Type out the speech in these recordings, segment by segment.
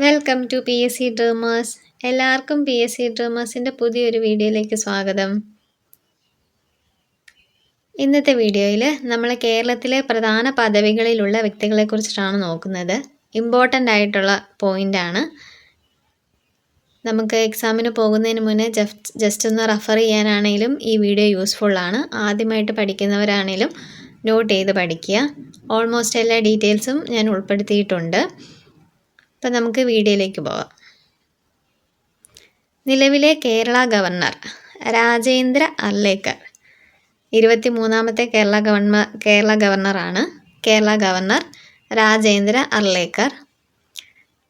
Welcome to P S C dreamers. എല്ലാവർക്കും P S C ഡ്രീമേഴ്സിൻ്റെ പുതിയൊരു വീഡിയോയിലേക്ക് സ്വാഗതം. ഇന്നത്തെ വീഡിയോയിൽ നമ്മൾ കേരളത്തിലെ പ്രധാന പദവികളിലുള്ള വ്യക്തികളെക്കുറിച്ചിട്ടാണ് നോക്കുന്നത്. ഇമ്പോർട്ടൻ്റ് ആയിട്ടുള്ള പോയിൻ്റാണ്. നമുക്ക് എക്സാമിന് പോകുന്നതിന് മുന്നേ ജസ്റ്റ് ഒന്ന് റെഫർ ചെയ്യാനാണെങ്കിലും ഈ വീഡിയോ യൂസ്ഫുള്ളാണ്. ആദ്യമായിട്ട് പഠിക്കുന്നവരാണെങ്കിലും നോട്ട് ചെയ്ത് പഠിക്കുക. ഓൾമോസ്റ്റ് എല്ലാ ഡീറ്റെയിൽസും ഞാൻ ഉൾപ്പെടുത്തിയിട്ടുണ്ട്. അപ്പം നമുക്ക് വീഡിയോയിലേക്ക് പോകാം. നിലവിലെ കേരള ഗവർണർ രാജേന്ദ്ര അർലേക്കർ 23ാമത്തെ കേരള ഗവർണറാണ്. കേരള ഗവർണർ രാജേന്ദ്ര അർലേക്കർ.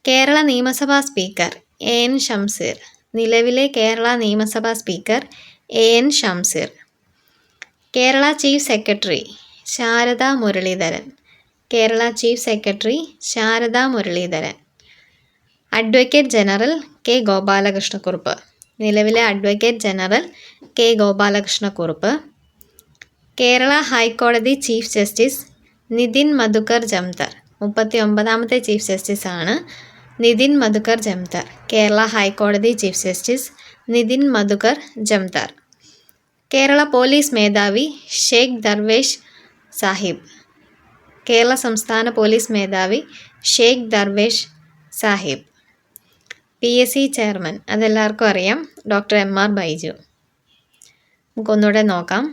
കേരള നിയമസഭാ സ്പീക്കർ എൻ ഷംസീർ. നിലവിലെ കേരള നിയമസഭാ speaker N Shamseer. Kerala chief secretary Sharada Muraleedharan. Kerala chief secretary Sharada Muraleedharan. Advocate general K Gopalakrishna Kurup. നിലവിലെ advocate general K Gopalakrishna Kurup. Kerala ഹൈക്കോടതി ചീഫ് ജസ്റ്റിസ് നിതിൻ മധുകർ ജംതർ. 39ാമത്തെ ചീഫ് ജസ്റ്റിസാണ് നിതിൻ മധുകർ ജംതർ. കേരള ഹൈക്കോടതി chief justice Nitin Madhukar Jamdar. Kerala police മേധാവി ഷേഖ് ദർവേഷ് സാഹിബ്. കേരള സംസ്ഥാന പോലീസ് മേധാവി Sheikh Darvesh Sahib. P S C chairman അതെല്ലാവർക്കും അറിയാം, ഡോക്ടർ എം.ആർ. ബൈജു. നമുക്കൊന്നുകൂടെ നോക്കാം.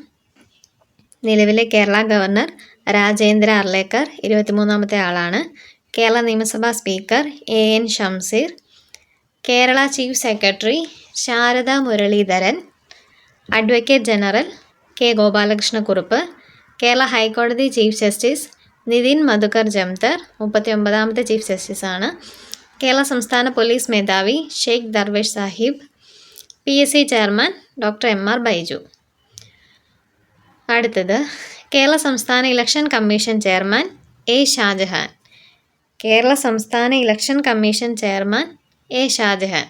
നിലവിലെ കേരള ഗവർണർ രാജേന്ദ്ര അർലേക്കർ 23ാമത്തെ ആളാണ്. കേരള നിയമസഭാ speaker A N Shamseer. Kerala chief secretary Sharada Muraleedharan. Advocate general K Gopalakrishna Kurup. Kerala ഹൈക്കോടതി ചീഫ് ജസ്റ്റിസ് നിതിൻ മധുകർ ജംതർ 39ാമത്തെ ചീഫ് ജസ്റ്റിസാണ്. കേരള സംസ്ഥാന പോലീസ് മേധാവി Sheikh Darvesh Sahib. P S C chairman doctor M R. Baiju. അടുത്തത് കേരള സംസ്ഥാന election commission chairman A Shajahan. Kerala സംസ്ഥാന election commission chairman A Shajahan.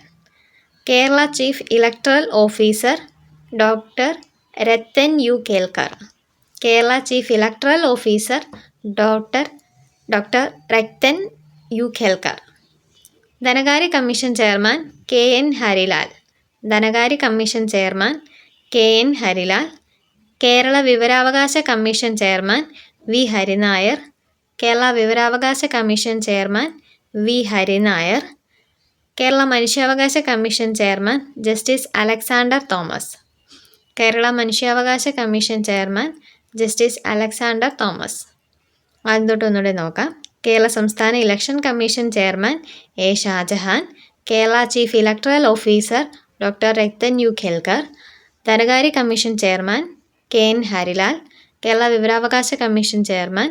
Kerala chief electoral officer doctor Rathan U Kelkar. Kerala chief electoral officer doctor Rathan U Kelkar. ധനകാര്യ commission chairman K N Harilal. ധനകാര്യ commission chairman K N Harilal. Kerala വിവരാവകാശ commission chairman V Hari Nair. Kerala വിവരാവകാശ commission chairman V Hari Nair. Kerala മനുഷ്യാവകാശ commission chairman justice Alexander Thomas. Kerala മനുഷ്യാവകാശ commission chairman justice Alexander Thomas. ആദ്യം തൊട്ട് ഒന്നുകൂടെ നോക്കാം. കേരള സംസ്ഥാന election commission chairman A Shajahan. Kerala chief electoral officer doctor Rathan U Kelkar. ധനകാര്യ commission chairman K N Harilal. Kerala വിവരാവകാശ commission chairman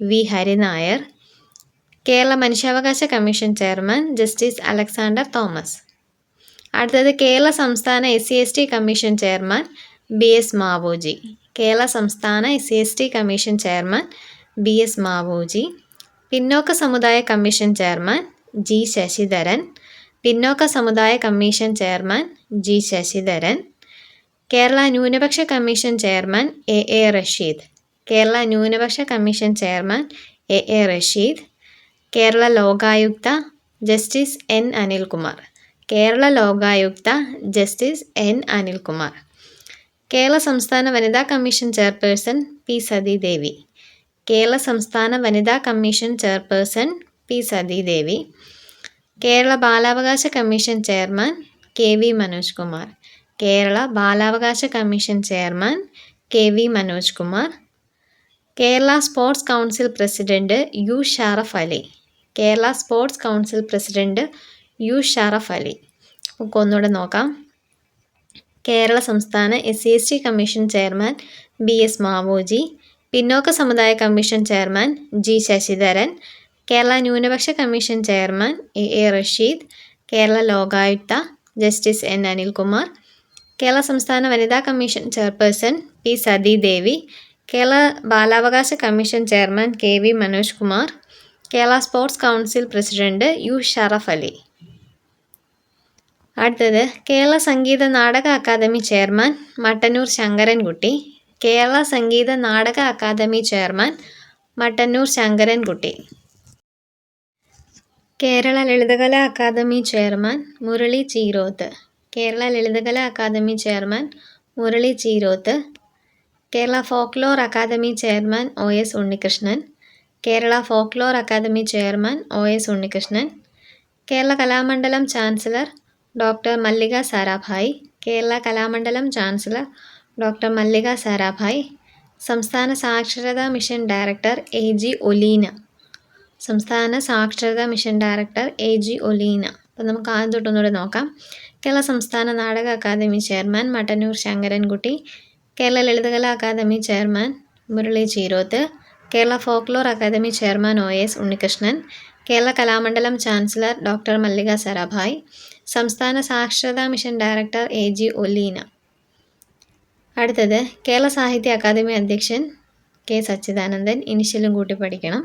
V Hari Nair. Kerala മനുഷ്യാവകാശ commission chairman justice Alexander Thomas. അടുത്തത് കേരള സംസ്ഥാന SC/ST commission chairman B S Mavoji. Kerala സംസ്ഥാന SC/ST commission chairman B S Mavoji. പിന്നോക്ക സമുദായ commission chairman G Sasidharan. പിന്നോക്ക സമുദായ commission chairman G Sasidharan. Kerala ന്യൂനപക്ഷ commission chairman A A Rasheed. Kerala ന്യൂനപക്ഷ commission chairman A A Rasheed. Kerala Lokayukta justice N Anilkumar. Kerala Lokayukta justice N Anilkumar. Kerala സംസ്ഥാന വനിതാ commission chairperson P Sathidevi. Kerala സംസ്ഥാന വനിതാ commission chairperson P Sathidevi. Kerala ബാലാവകാശ commission chairman K V Manoj Kumar. Kerala ബാലാവകാശ commission chairman K V Manoj Kumar. Kerala sports council president U Sharaf Ali. Kerala sports council president U Sharaf Ali. നമുക്ക് ഒന്നുകൂടെ നോക്കാം. കേരള സംസ്ഥാന SC/ST commission chairman B S Mavoji. പിന്നോക്ക സമുദായ commission chairman G Sasidharan. Kerala ന്യൂനപക്ഷ commission chairman A A Rasheed. Kerala Lokayukta justice N Anilkumar. Kerala സംസ്ഥാന വനിതാ commission chairperson P Sathidevi. Kerala ബാലാവകാശ commission chairman K V Manoj Kumar. Kerala sports council president U Sharaf Ali. അടുത്തത് Kerala Sangeetha Nataka academy chairman Mattannur Sankarankutty. Kerala Sangeetha Nataka academy chairman Mattannur Sankarankutty. Kerala Lalithakala academy chairman Murali Cheeroth. Kerala Lalithakala academy chairman Murali Cheeroth. Kerala folklore academy chairman OS Unnikrishnan. Kerala folklore academy chairman OS Unnikrishnan. Kerala Kalamandalam chancellor doctor Mallika Sarabhai. Kerala Kalamandalam chancellor doctor Mallika Sarabhai. സംസ്ഥാന സാക്ഷരതാ mission director AG Oleena. സംസ്ഥാന സാക്ഷരതാ mission director AG Oleena. അപ്പം നമുക്ക് ആദ്യം തൊട്ടൊന്നുകൂടെ നോക്കാം. കേരള സംസ്ഥാന Nataka academy chairman Mattannur Sankarankutty. Kerala Lalithakala academy chairman Murali Cheeroth. Kerala folklore academy chairman OS Unnikrishnan. Kerala Kalamandalam chancellor doctor Mallika Sarabhai. സംസ്ഥാന സാക്ഷരതാ മിഷൻ ഡയറക്ടർ AG ഒലീന. അടുത്തത് കേരള സാഹിത്യ അക്കാദമി അധ്യക്ഷൻ K സച്ചിദാനന്ദൻ. ഇനിഷ്യലും കൂട്ടി പഠിക്കണം.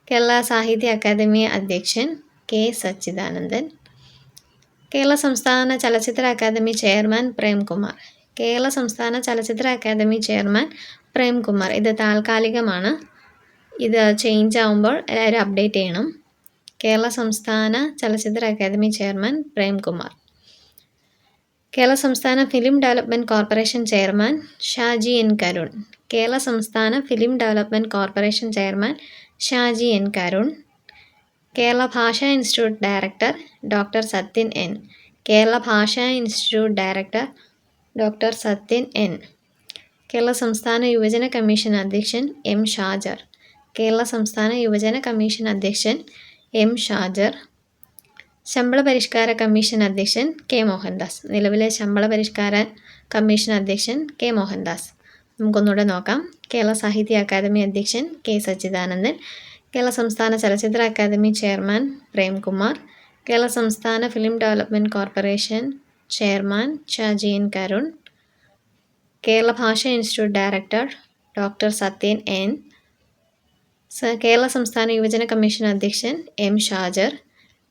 കേരള സാഹിത്യ അക്കാദമി അധ്യക്ഷൻ K സച്ചിദാനന്ദൻ. കേരള സംസ്ഥാന ചലച്ചിത്ര അക്കാദമി ചെയർമാൻ പ്രേംകുമാർ. കേരള സംസ്ഥാന ചലച്ചിത്ര അക്കാദമി ചെയർമാൻ പ്രേംകുമാർ. ഇത് താൽക്കാലികമാണ്. ഇത് ചേഞ്ച് ആവുമ്പോൾ എല്ലാവരും അപ്ഡേറ്റ് ചെയ്യണം. കേരള സംസ്ഥാന ചലച്ചിത്ര അക്കാദമി ചെയർമാൻ പ്രേംകുമാർ. കേരള സംസ്ഥാന film development corporation chairman Shaji N Karun. Kerala സംസ്ഥാന film development corporation chairman Shaji N Karun. Kerala Bhasha institute director doctor Sathyan N. Kerala Bhasha institute director doctor Sathyan N. Kerala സംസ്ഥാന യുവജന കമ്മീഷൻ അധ്യക്ഷൻ M ഷാജർ. കേരള സംസ്ഥാന യുവജന കമ്മീഷൻ അധ്യക്ഷൻ M ഷാജർ. ശമ്പള പരിഷ്കാര കമ്മീഷൻ അധ്യക്ഷൻ K മോഹൻദാസ്. നിലവിലെ ശമ്പള പരിഷ്കാര കമ്മീഷൻ അധ്യക്ഷൻ K മോഹൻദാസ്. നമുക്കൊന്നുകൂടെ നോക്കാം. കേരള സാഹിത്യ അക്കാദമി അധ്യക്ഷൻ K സച്ചിദാനന്ദൻ. കേരള സംസ്ഥാന ചലച്ചിത്ര അക്കാദമി ചെയർമാൻ പ്രേംകുമാർ. കേരള സംസ്ഥാന film development corporation chairman Shaji N Karun. Kerala Bhasha institute director doctor Sathyan N. Kerala സംസ്ഥാന യുവജന കമ്മീഷൻ അധ്യക്ഷൻ M ഷാജർ.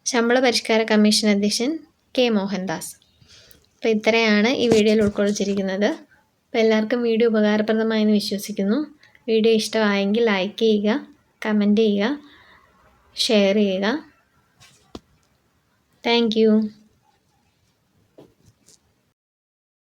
ശമ്പള പരിഷ്കാര കമ്മീഷൻ അധ്യക്ഷൻ K മോഹൻദാസ്. അപ്പോൾ ഇത്രയാണ് ഈ വീഡിയോയിൽ ഉൾക്കൊള്ളിച്ചിരിക്കുന്നത്. അപ്പോൾ എല്ലാവർക്കും വീഡിയോ ഉപകാരപ്രദമായെന്ന് വിശ്വസിക്കുന്നു. വീഡിയോ ഇഷ്ടമായെങ്കിൽ ലൈക്ക് ചെയ്യുക, കമൻറ്റ് ചെയ്യുക, ഷെയർ ചെയ്യുക. Thank you.